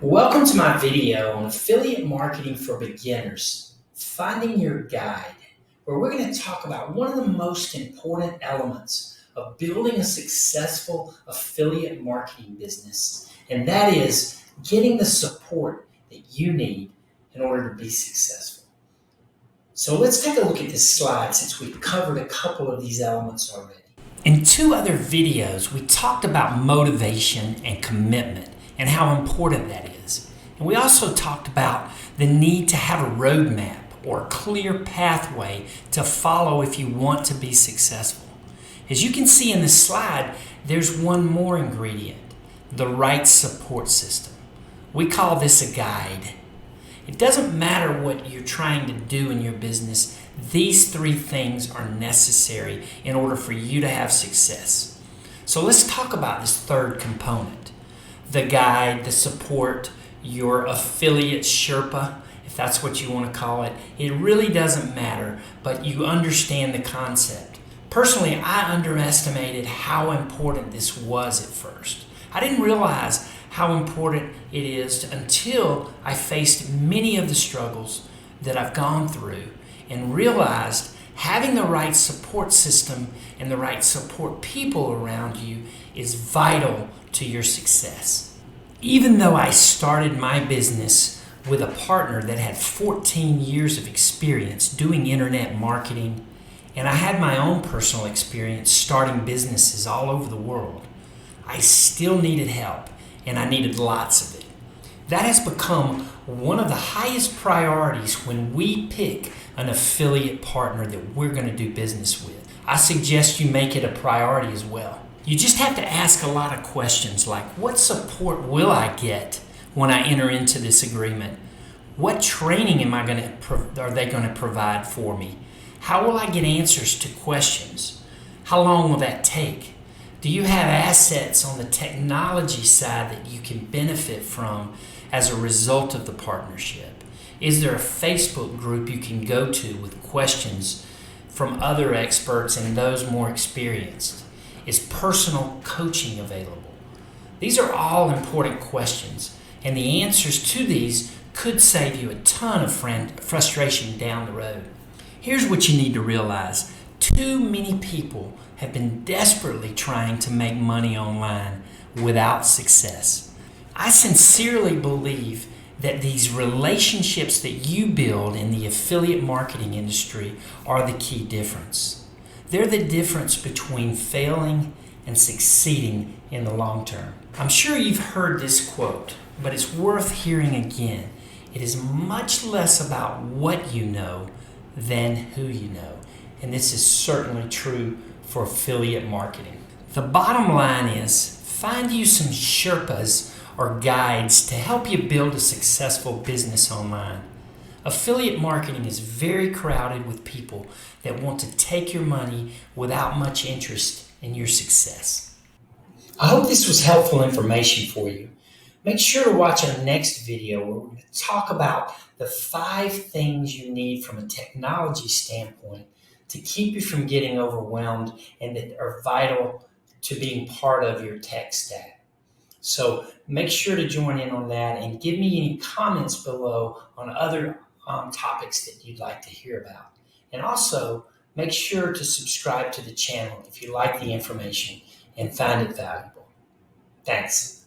Welcome to my video on affiliate marketing for beginners, Finding Your Guide, where we're going to talk about one of the most important elements of building a successful affiliate marketing business, and that is getting the support that you need in order to be successful. So let's take a look at this slide since we've covered a couple of these elements already. In two other videos, we talked about motivation and commitment and how important that is. And we also talked about the need to have a roadmap or a clear pathway to follow if you want to be successful. As you can see in this slide, there's one more ingredient, the right support system. We call this a guide. It doesn't matter what you're trying to do in your business, these three things are necessary in order for you to have success. So let's talk about this third component, the guide, the support, your affiliate Sherpa, if that's what you want to call it. It really doesn't matter, but you understand the concept. Personally, I underestimated how important this was at first. I didn't realize how important it is until I faced many of the struggles that I've gone through and realized having the right support system and the right support people around you is vital to your success. Even though I started my business with a partner that had 14 years of experience doing internet marketing, and I had my own personal experience starting businesses all over the world, I still needed help, and I needed lots of it. That has become one of the highest priorities when we pick an affiliate partner that we're going to do business with. I suggest you make it a priority as well. You just have to ask a lot of questions like, what support will I get when I enter into this agreement? What training are they going to provide for me? How will I get answers to questions? How long will that take? Do you have assets on the technology side that you can benefit from as a result of the partnership? Is there a Facebook group you can go to with questions from other experts and those more experienced? Is personal coaching available? These are all important questions, and the answers to these could save you a ton of frustration down the road. Here's what you need to realize. Too many people have been desperately trying to make money online without success. I sincerely believe that these relationships that you build in the affiliate marketing industry are the key difference. They're the difference between failing and succeeding in the long term. I'm sure you've heard this quote, but it's worth hearing again. It is much less about what you know than who you know. And this is certainly true for affiliate marketing. The bottom line is find you some Sherpas or guides to help you build a successful business online. Affiliate marketing is very crowded with people that want to take your money without much interest in your success. I hope this was helpful information for you. Make sure to watch our next video where we're going to talk about the 5 things you need from a technology standpoint to keep you from getting overwhelmed and that are vital to being part of your tech stack. So make sure to join in on that and give me any comments below on other topics that you'd like to hear about. And also make sure to subscribe to the channel if you like the information and find it valuable. Thanks.